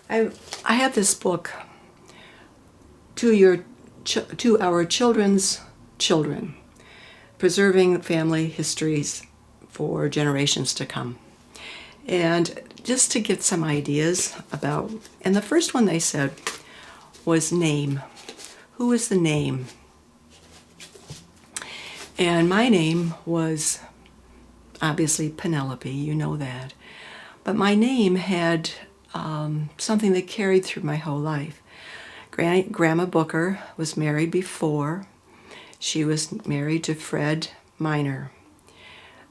I have this book, to our children's children, preserving family histories for generations to come. And just to get some ideas about, and the first one they said was name. Who is the name? And my name was obviously Penelope, you know that. But my name had something that carried through my whole life. Grandma Booker was married before. She was married to Fred Miner.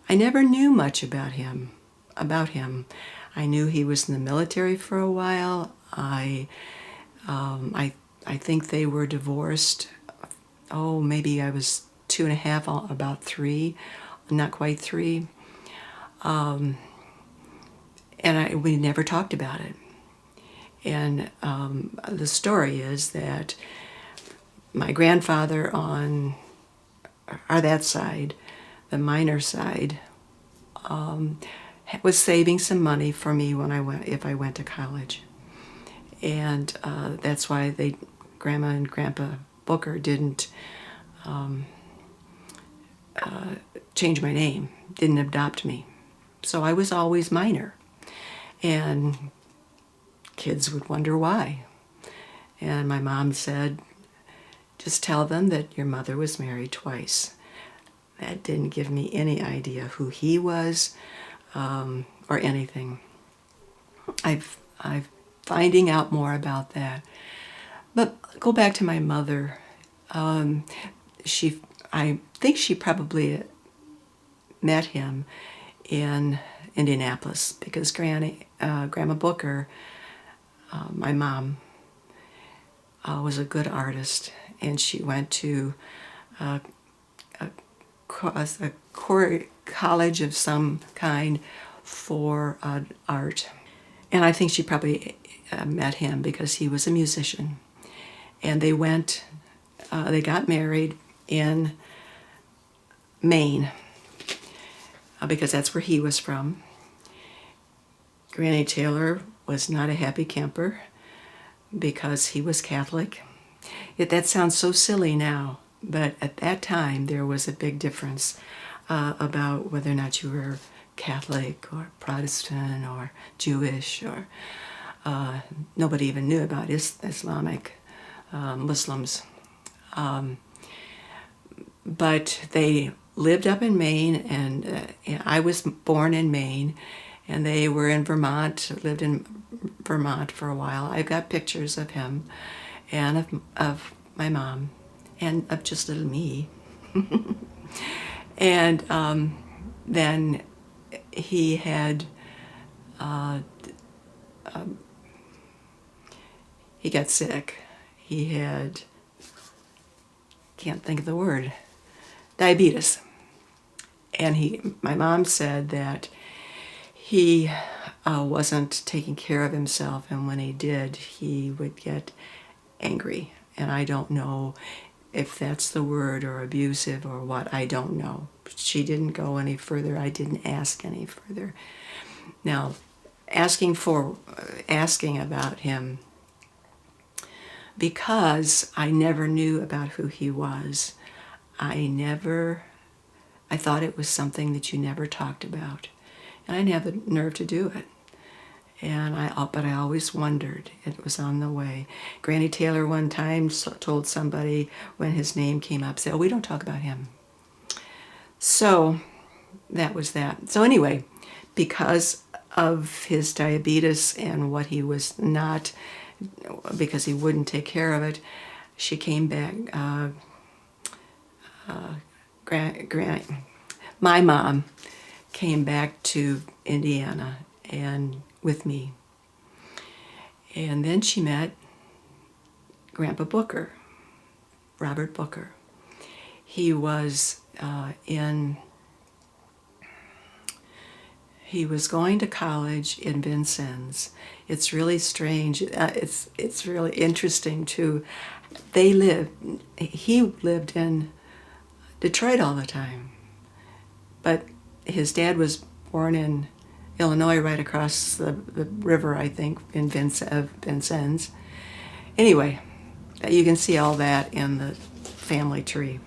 I never knew much about him. I knew he was in the military for a while. I think they were divorced. Oh, maybe I was 2.5, about 3, not quite 3. And we never talked about it. And the story is that my grandfather on that side, the Miner side, was saving some money for me if I went to college. And that's why Grandma and Grandpa Booker didn't change my name, didn't adopt me. So I was always Miner. And kids would wonder why. And my mom said, just tell them that your mother was married twice. That didn't give me any idea who he was or anything. I'm finding out more about that. But go back to my mother. I think she probably met him in Indianapolis because Grandma Booker, my mom, was a good artist, and she went to a college of some kind for art. And I think she probably met him because he was a musician. And they got married in Maine because that's where he was from. Granny Taylor was not a happy camper because he was Catholic. That sounds so silly now, but at that time there was a big difference about whether or not you were Catholic or Protestant or Jewish, or nobody even knew about Islamic Muslims. But they lived up in Maine, and I was born in Maine, and they were in Vermont, lived in Vermont for a while. I've got pictures of him and of my mom and of just little me. And then he had, he got sick. He had, can't think of the word, diabetes. And my mom said that he wasn't taking care of himself, and when he did, he would get angry. And I don't know if that's the word, or abusive, or what. I don't know. She didn't go any further. I didn't ask any further. Now, asking about him, because I never knew about who he was, I thought it was something that you never talked about. And I didn't have the nerve to do it. But I always wondered. It was on the way. Granny Taylor one time told somebody when his name came up, said, "Oh, we don't talk about him." So that was that. So anyway, because of his diabetes and what he was not, because he wouldn't take care of it, she came back. My mom came back to Indiana and with me. And then she met Grandpa Booker, Robert Booker. He was he was going to college in Vincennes. It's really strange. It's really interesting too. He lived in Detroit all the time, but his dad was born in Illinois, right across the river, I think, in Vincennes. Anyway, you can see all that in the family tree.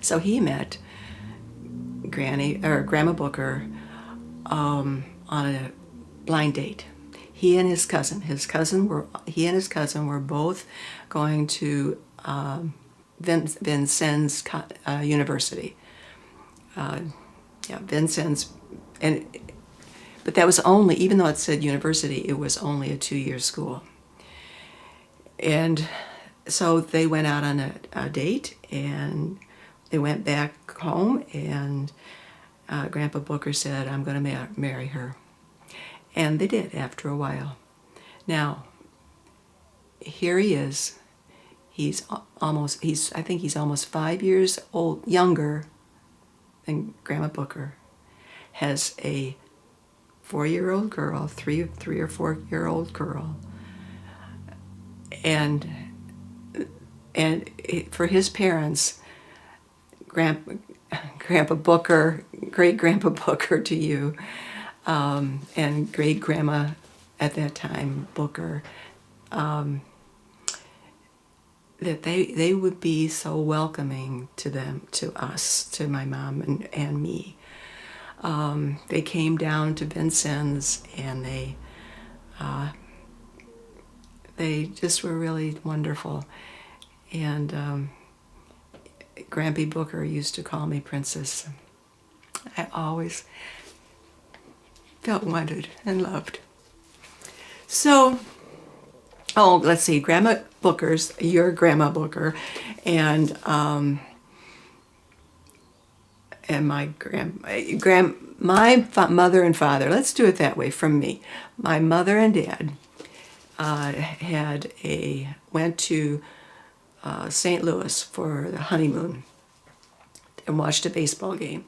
So he met Grandma Booker on a blind date. He and his cousin. He and his cousin were both going to Vincennes University. Yeah, Vincennes, but that was only, even though it said university, it was only a 2-year school. And so they went out on a date, and they went back home, and Grandpa Booker said, "I'm going to marry her." And they did after a while. Now, here he is. I think he's almost 5 years younger than Grandma Booker. Has a 4-year-old girl, three or 4-year-old girl, and for his parents, Grandpa Booker, great Grandpa Booker to you, and great Grandma at that time Booker, that they would be so welcoming to us, to my mom and me. They came down to Vincennes, and they just were really wonderful. And Grampy Booker used to call me Princess. I always felt wanted and loved. So, let's see, your Grandma Booker, and my mother and father, let's do it that way from me. My mother and dad went to St. Louis for the honeymoon and watched a baseball game.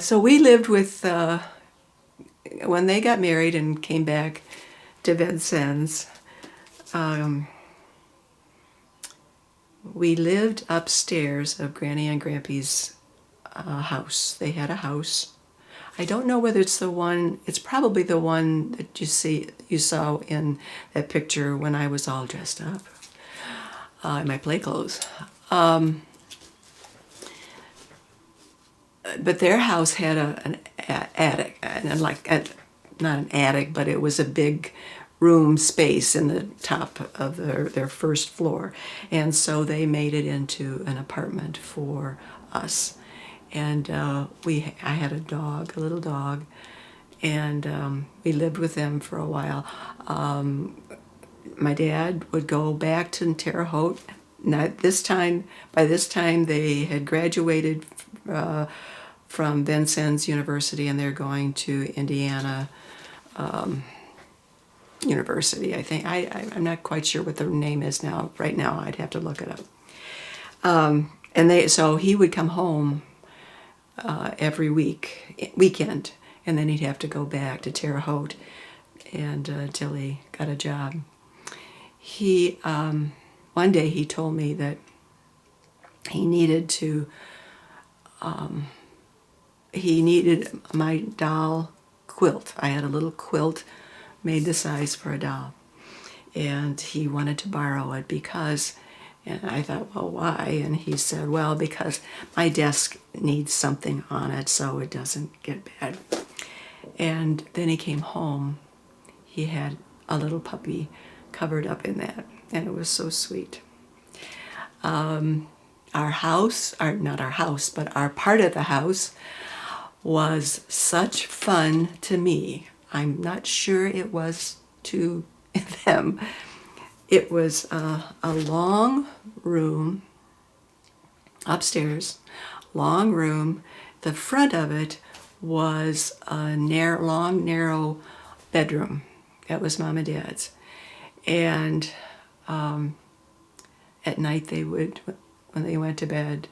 So we lived with, when they got married and came back to Vincennes, we lived upstairs of Granny and Grampy's house. They had a house. I don't know whether it's probably the one that you saw in that picture when I was all dressed up in my play clothes. But their house had an attic, and not an attic, but it was a big room space in the top of their first floor, and so they made it into an apartment for us. And I had a little dog, and we lived with them for a while. My dad would go back to Terre Haute. By this time they had graduated from Vincennes University, and they're going to Indiana University, I think. I'm not quite sure what the name is now. Right now, I'd have to look it up. So he would come home every weekend, and then he'd have to go back to Terre Haute until he got a job. One day he told me that he needed my doll quilt. I had a little quilt made the size for a doll, and he wanted to borrow it and I thought, well, why? And he said, well, because my desk needs something on it so it doesn't get bad. And then he came home. He had a little puppy covered up in that, and it was so sweet. Not our house, but our part of the house was such fun to me. I'm not sure it was to them. It was a long room upstairs, long room. The front of it was a long, narrow bedroom. That was Mom and Dad's. And at night when they went to bed,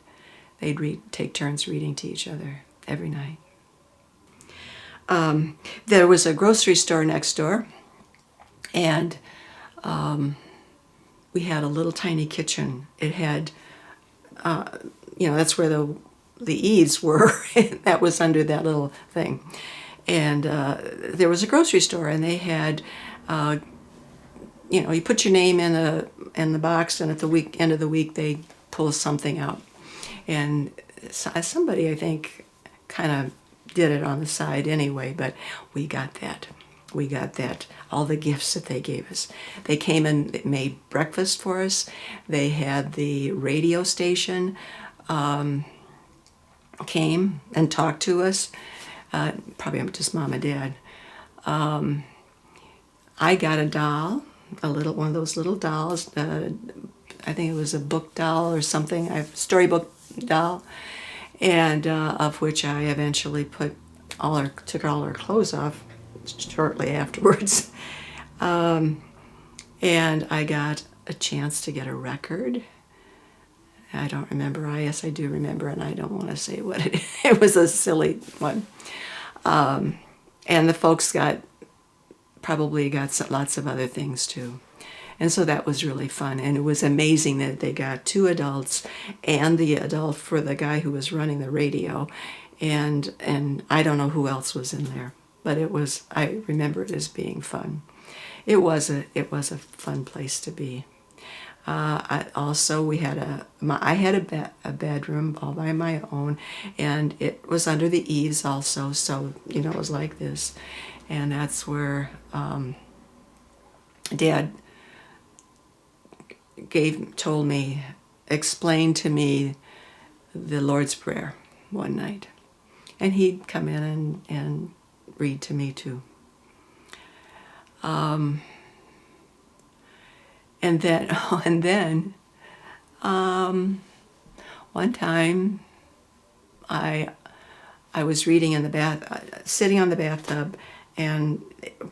they'd take turns reading to each other every night. There was a grocery store next door, and we had a little tiny kitchen. It had, that's where the eaves were. That was under that little thing. And there was a grocery store, and they had, you put your name in the box, and at the end of the week they pull something out. And somebody, I think, kind of did it on the side anyway, but we got that. We got that, all the gifts that they gave us. They came and made breakfast for us. They had the radio station, came and talked to us. Probably just mom and dad. I got a doll, one of those little dolls. I think it was a book doll or something, a storybook doll, and of which I eventually took all her clothes off shortly afterwards. And I got a chance to get a record. I don't remember. Yes, I do remember, and I don't want to say what it was a silly one. And the folks probably got lots of other things too. And so that was really fun. And it was amazing that they got 2 adults and the adult for the guy who was running the radio. And I don't know who else was in there, but I remember it as being fun. It was a fun place to be. I had a bedroom all by my own, and it was under the eaves also, so it was like this. And that's where Dad explained to me the Lord's Prayer one night. And he'd come in and read to me too. And then one time I was reading in the sitting on the bathtub, and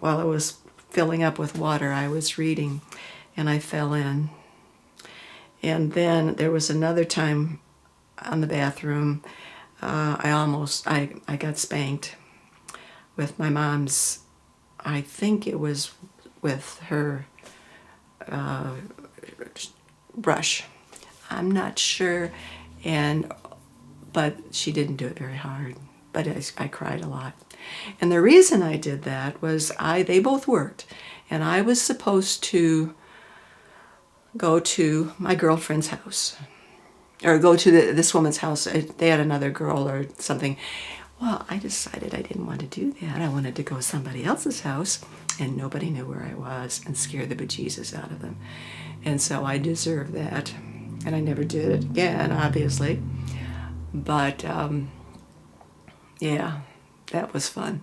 while I was filling up with water, I was reading, and I fell in. And then there was another time on the bathroom, I got spanked with my mom's, I think it was with her brush. I'm not sure, but she didn't do it very hard. But I cried a lot. And the reason I did that was they both worked, and I was supposed to go to my girlfriend's house, or go to this woman's house. They had another girl or something. Well, I decided I didn't want to do that. I wanted to go to somebody else's house, and nobody knew where I was, and scare the bejesus out of them. And so I deserved that, and I never did it again, obviously. But yeah, that was fun.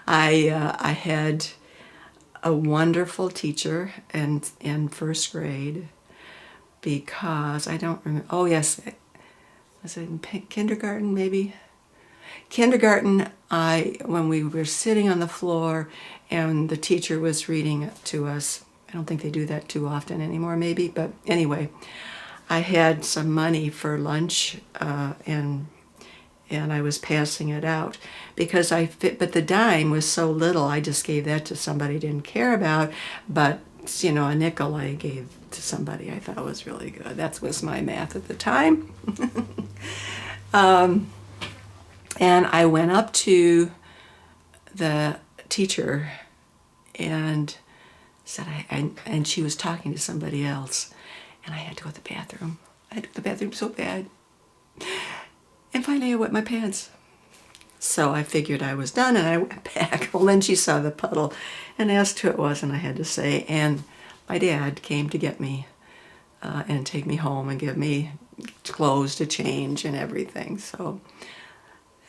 I had a wonderful teacher in first grade, because I don't remember. Oh yes, was it in kindergarten maybe? Kindergarten, when we were sitting on the floor and the teacher was reading to us. I don't think they do that too often anymore, maybe, but anyway, I had some money for lunch, and I was passing it out because but the dime was so little, I just gave that to somebody I didn't care about. But a nickel I gave to somebody I thought was really good. That was my math at the time. And I went up to the teacher and said, and she was talking to somebody else, and I had to go to the bathroom. I had to go to the bathroom so bad. And finally I wet my pants. So I figured I was done, and I went back. Well, then she saw the puddle and asked who it was, and I had to say, and my dad came to get me and take me home and give me clothes to change and everything. So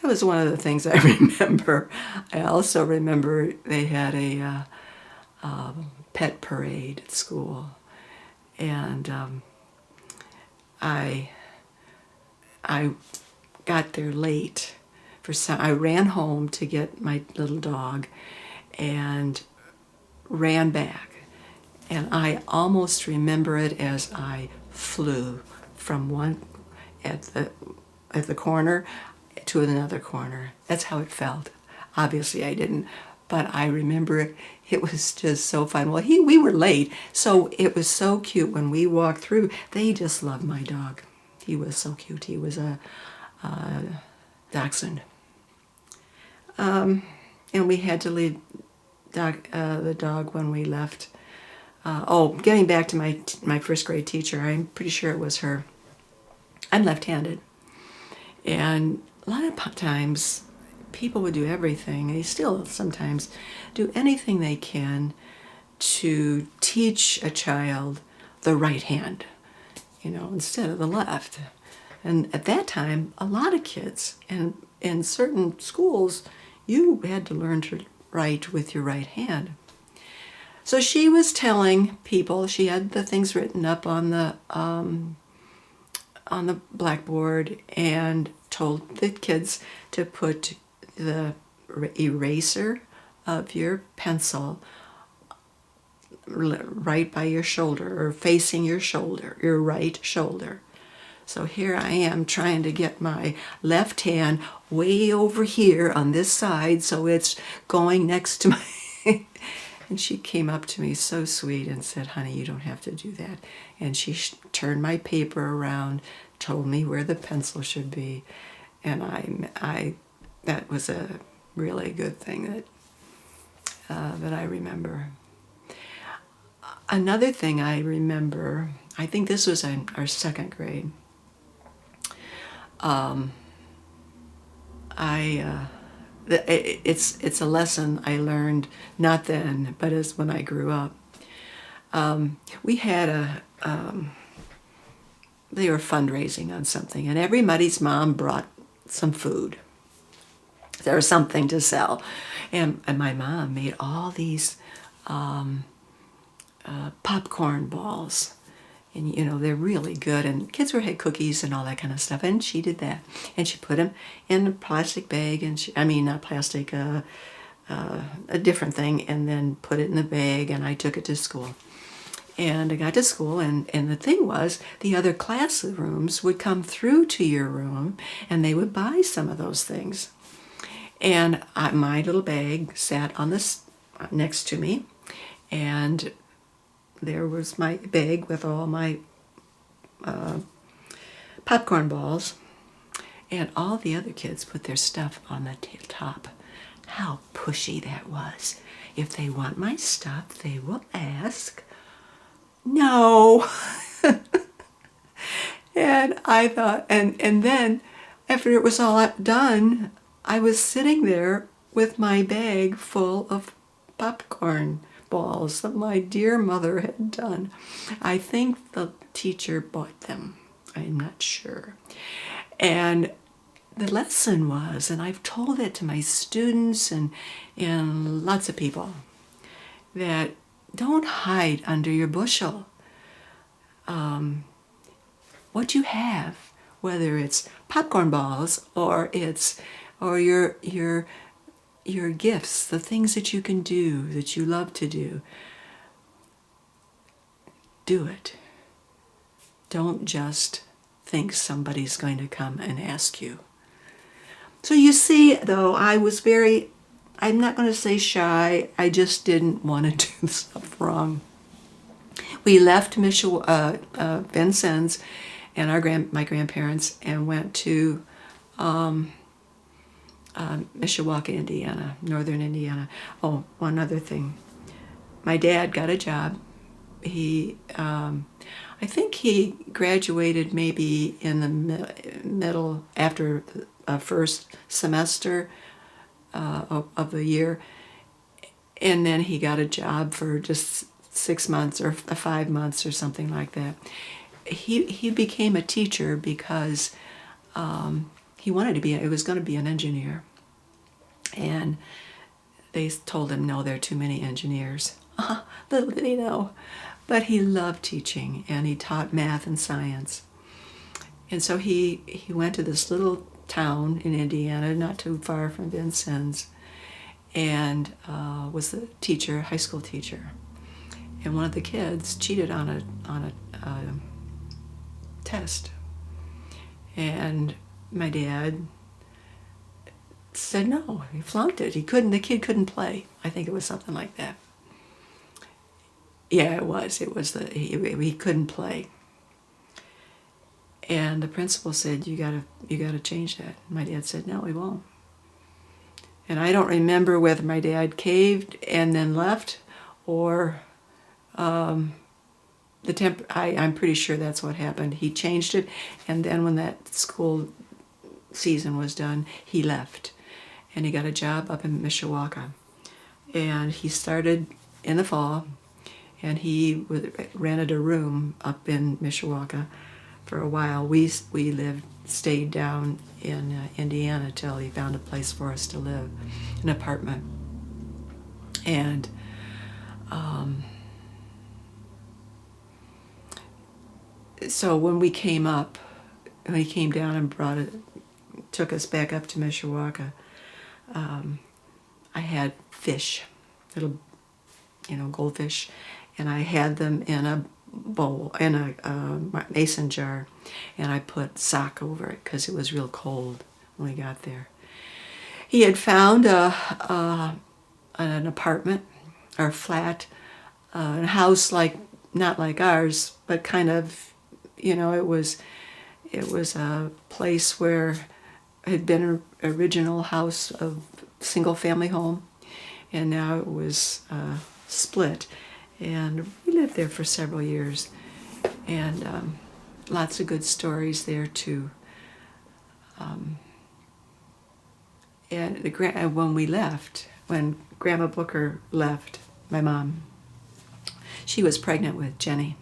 that was one of the things I remember. I also remember they had a pet parade at school, and I got there late. I ran home to get my little dog and ran back. And I almost remember it as I flew from one at the corner to another corner. That's how it felt. Obviously I didn't, but I remember it was just so fun. Well, we were late, so it was so cute when we walked through. They just loved my dog. He was so cute. He was a dachshund. And we had to leave the dog when we left. Getting back to my first grade teacher, I'm pretty sure it was her. I'm left-handed. And a lot of times, people would do everything, and they still sometimes do anything they can to teach a child the right hand, instead of the left. And at that time, a lot of kids, and in certain schools, you had to learn to write with your right hand. So she was telling people, she had the things written up on the blackboard and told the kids to put the eraser of your pencil right by your shoulder, or facing your shoulder, your right shoulder. So here I am trying to get my left hand way over here on this side so it's going next to my... And she came up to me so sweet and said, "Honey, you don't have to do that." And she turned my paper around, told me where the pencil should be. And that was a really good thing that I remember. Another thing I remember, I think this was in our second grade. It's a lesson I learned not then, but as when I grew up. We had they were fundraising on something, and everybody's mom brought some food. There was something to sell, and my mom made all these popcorn balls. And, they're really good. And kids had cookies and all that kind of stuff. And she did that. And she put them in a plastic bag. Not plastic, a different thing. And then put it in the bag. And I took it to school. And I got to school. And the thing was, the other classrooms would come through to your room. And they would buy some of those things. And my little bag sat on this next to me. And there was my bag with all my popcorn balls, and all the other kids put their stuff on the top. How pushy that was. If they want my stuff, they will ask. No. And I thought, and then after it was all done, I was sitting there with my bag full of popcorn balls that my dear mother had done. I think the teacher bought them. I'm not sure. And the lesson was, and I've told it to my students and lots of people, that don't hide under your bushel. What you have, whether it's popcorn balls or your gifts, the things that you can do, that you love to do, do it. Don't just think somebody's going to come and ask you. So you see, though, I'm not going to say shy, I just didn't want to do stuff wrong. We left Vincennes and my grandparents and went to Mishawaka, Indiana, northern Indiana. Oh, one other thing. My dad got a job. I think he graduated maybe in the middle, after the first semester of the year. And then he got a job for just 6 months or 5 months or something like that. He became a teacher because he was going to be an engineer. And they told him, no, there are too many engineers. Little did he know. But he loved teaching, and he taught math and science. And so he went to this little town in Indiana, not too far from Vincennes, and was the teacher, high school teacher. And one of the kids cheated on a test. And my dad said no, he flunked it. The kid couldn't play. I think it was something like that. Yeah, it was. He couldn't play. And the principal said, you gotta change that. And my dad said, no, we won't. And I don't remember whether my dad caved and then left, or I'm pretty sure that's what happened. He changed it, and then when that school season was done, he left. And he got a job up in Mishawaka. And he started in the fall, and he rented a room up in Mishawaka for a while. We stayed down in Indiana till he found a place for us to live, an apartment. And so when he came down and took us back up to Mishawaka, I had fish, little, goldfish, and I had them in a bowl, in a mason jar, and I put sock over it because it was real cold when we got there. He had found an apartment or flat, a house not like ours, but kind of, it was a place where it had been an original house of single family home, and now it was split. And we lived there for several years, and lots of good stories there too. And when Grandma Booker left, my mom, she was pregnant with Jenny,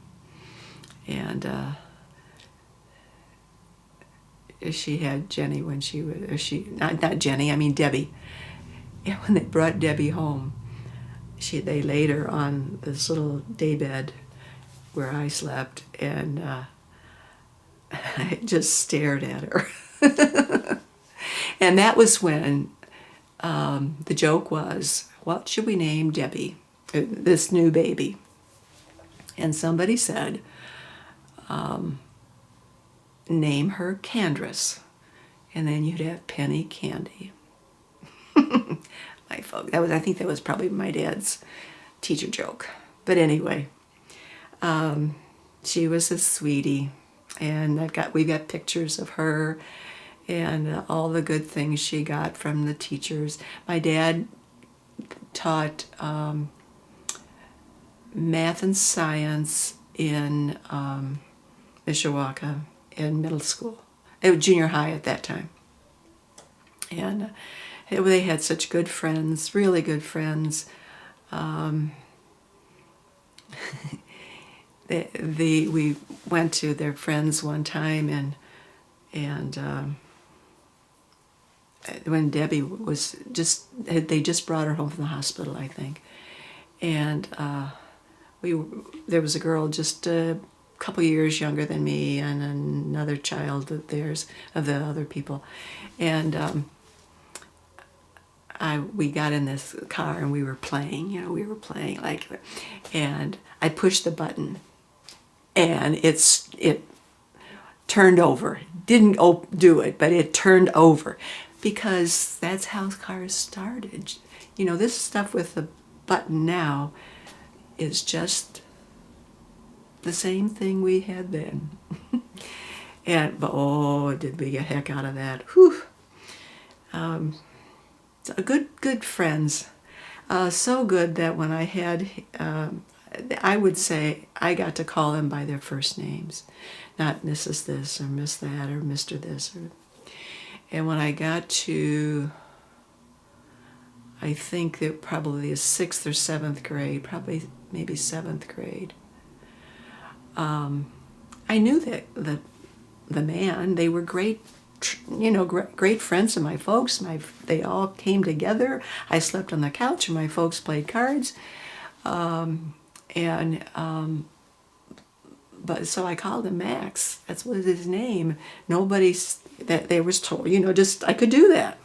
and she had Jenny when not Jenny, I mean Debbie. And when they brought Debbie home, they laid her on this little daybed where I slept, and I just stared at her. And that was when the joke was, what should we name Debbie, this new baby? And somebody said, name her Candace, and then you'd have Penny Candy. I think that was probably my dad's teacher joke. But anyway, she was a sweetie, and we've got pictures of her and all the good things she got from the teachers. My dad taught math and science in Mishawaka in middle school. It was junior high at that time. And they had such good friends, really good friends. We went to their friends one time, and when Debbie was they just brought her home from the hospital, I think, and there was a girl just a couple years younger than me, and another child of theirs, of the other people, and we got in this car and we were playing, and I pushed the button, and it turned over. Didn't do it, but it turned over, because that's how cars started. This stuff with the button now is just the same thing we had then. But oh, did we get heck out of that. Whew. Good friends. So good that when I had, I would say I got to call them by their first names, not Mrs. this or Miss that or Mr. this. And when I got to, I think that probably the 6th or 7th grade, probably maybe 7th grade, I knew that the man, they were great friends of my folks. They all came together. I slept on the couch and my folks played cards. But so I called him Max. That's what his name. That they was told, just I could do that.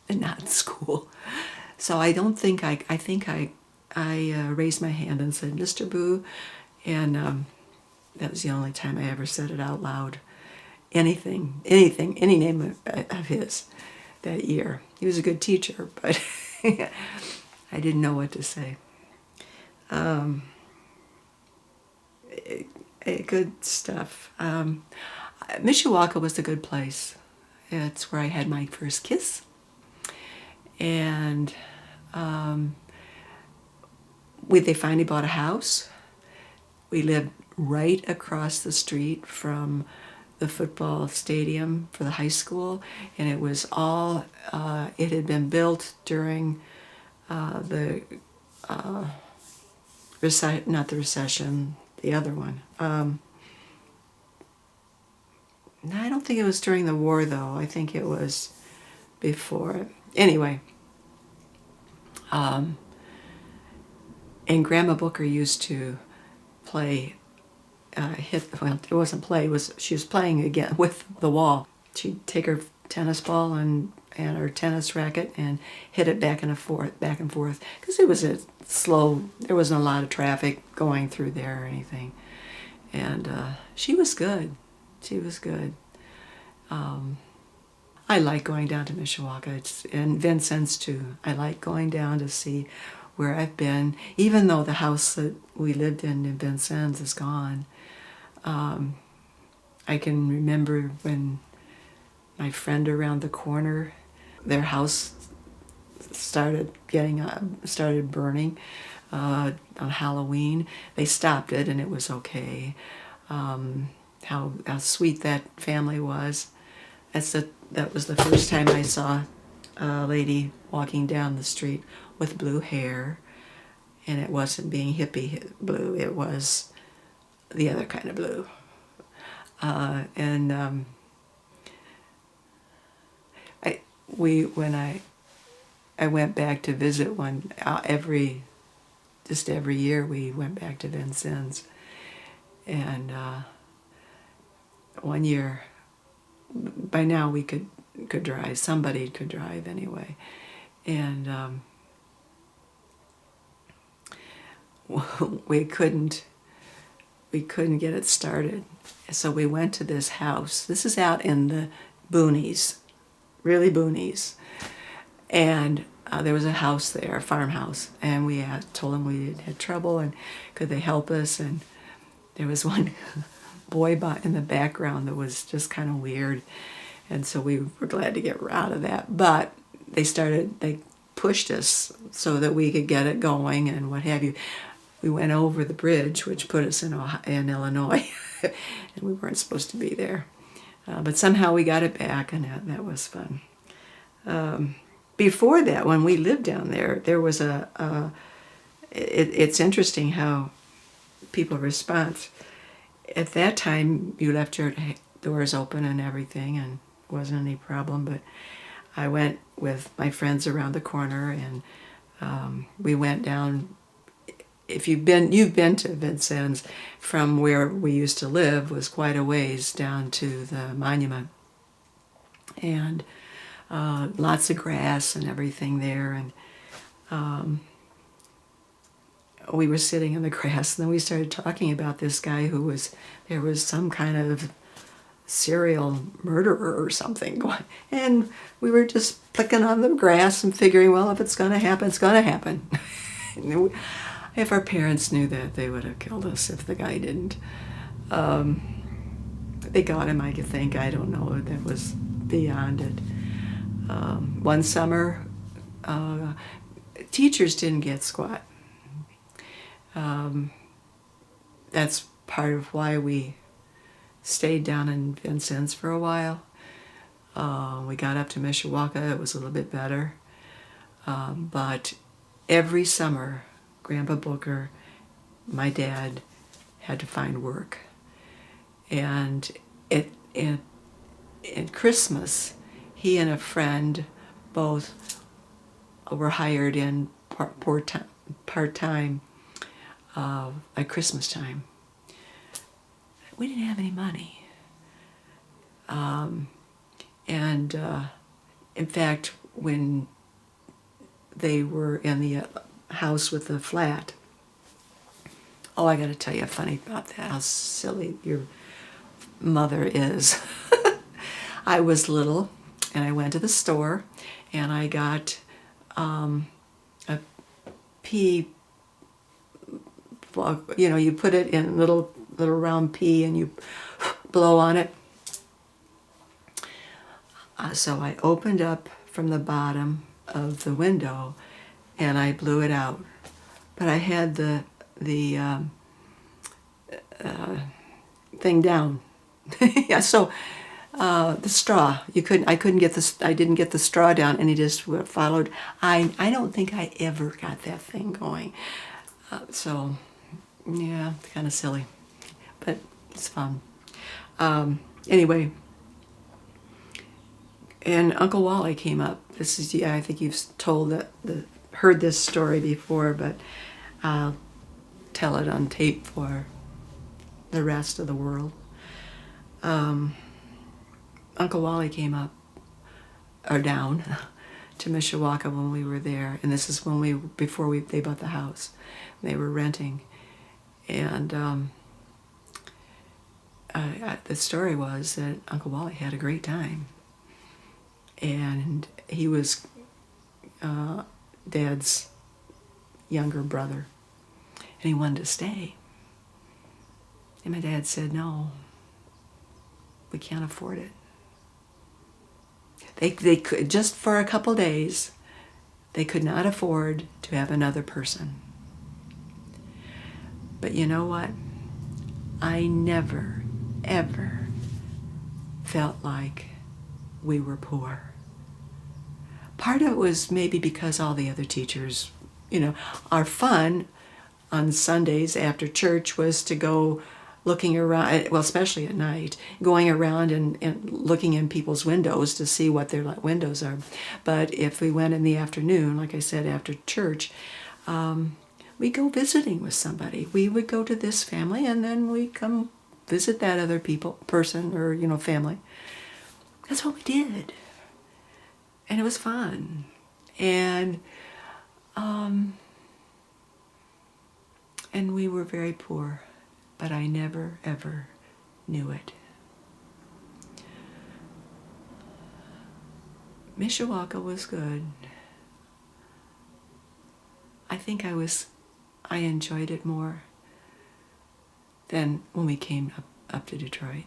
And not in school. So I think I raised my hand and said, Mr. Boo. And that was the only time I ever said it out loud. Anything, any name of his that year. He was a good teacher, but I didn't know what to say. Good stuff. Mishawaka was a good place. It's where I had my first kiss. And they finally bought a house. We lived right across the street from the football stadium for the high school, and it was all, it had been built during the, not the recession, the other one. No, I don't think it was during the war, though. I think it was before it. Anyway, and Grandma Booker used to play, well, it wasn't play, she was playing again with the wall. She'd take her tennis ball and her tennis racket and hit it back and forth, because it was a slow, there wasn't a lot of traffic going through there or anything. And she was good. She was good. I like going down to Mishawaka, and Vincennes too. I like going down to see where I've been, even though the house that we lived in Vincennes is gone. I can remember when my friend around the corner, their house started burning on Halloween. They stopped it, and it was okay. How sweet that family was. That was the first time I saw a lady walking down the street with blue hair, and it wasn't being hippie blue. It was the other kind of blue. When I went back to visit every year we went back to Vincennes, and one year, by now we could drive. Somebody could drive anyway, and we couldn't get it started. So we went to this house. This is out in the boonies, really boonies, and there was a house there, a farmhouse, and we told them we had trouble and could they help us. And there was one boy in the background that was just kind of weird, and so we were glad to get out of that. But they pushed us so that we could get it going and what have you. We went over the bridge, which put us in Illinois, and we weren't supposed to be there. But somehow we got it back, and that was fun. Before that, when we lived down there, there was it's interesting how people respond. At that time, you left your doors open and everything, and wasn't any problem. But I went with my friends around the corner, and we went down. If you've been to Vincennes, from where we used to live was quite a ways down to the monument, and lots of grass and everything there. And we were sitting in the grass, and then we started talking about this guy there was some kind of serial murderer or something going, and we were just clicking on the grass and figuring, well, if it's going to happen, it's going to happen. If our parents knew that, they would have killed us if the guy didn't. They got him, I think. I don't know. That was beyond it. One summer, teachers didn't get squat. That's part of why we stayed down in Vincennes for a while. We got up to Mishawaka. It was a little bit better. But every summer, Grandpa Booker, my dad, had to find work. And at Christmas, he and a friend both were hired in part-time at Christmas time. We didn't have any money. In fact, when they were in the house with the flat, I got to tell you funny about that, how silly your mother is. I was little, and I went to the store, and I got a pea, you put it in little little round pea and you blow on it. So I opened up from the bottom of the window and I blew it out. But I had the thing down. Yeah, so the straw, I didn't get the straw down, and he just followed. I don't think I ever got that thing going. So, yeah, kind of silly, but it's fun. Anyway, and Uncle Wally came up. I think you've heard this story before, but I'll tell it on tape for the rest of the world. Uncle Wally came up, or down, to Mishawaka when we were there, and this is before they bought the house. They were renting, and the story was that Uncle Wally had a great time, and he was Dad's younger brother, and he wanted to stay. And my dad said, "No, we can't afford it." They could, just for a couple days, they could not afford to have another person. But you know what? I never, ever felt like we were poor. Part of it was maybe because all the other teachers, our fun on Sundays after church was to go looking around, well, especially at night, going around and looking in people's windows to see what their windows are. But if we went in the afternoon, like I said, after church, we'd go visiting with somebody. We would go to this family, and then we'd come visit that other person or, family. That's what we did. And it was fun. And we were very poor, but I never, ever knew it. Mishawaka was good. I think I enjoyed it more than when we came up to Detroit.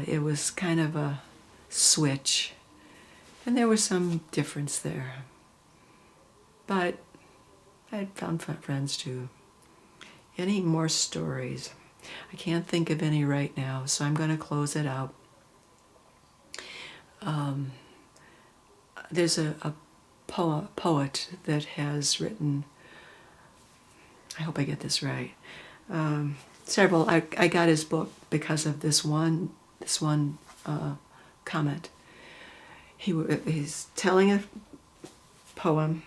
It was kind of a switch, and there was some difference there. But I had found friends too. Any more stories? I can't think of any right now, so I'm going to close it out. There's a poet that has written, I hope I get this right, several. I got his book because of this one comment. He's telling a poem,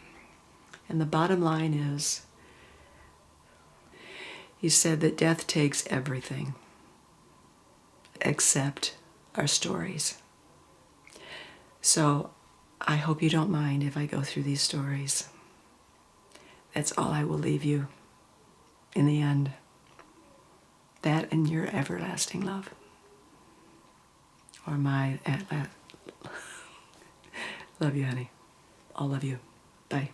and the bottom line is, he said that death takes everything except our stories. So I hope you don't mind if I go through these stories. That's all I will leave you in the end. That and your everlasting love. Or my love you, honey. All of you. Bye.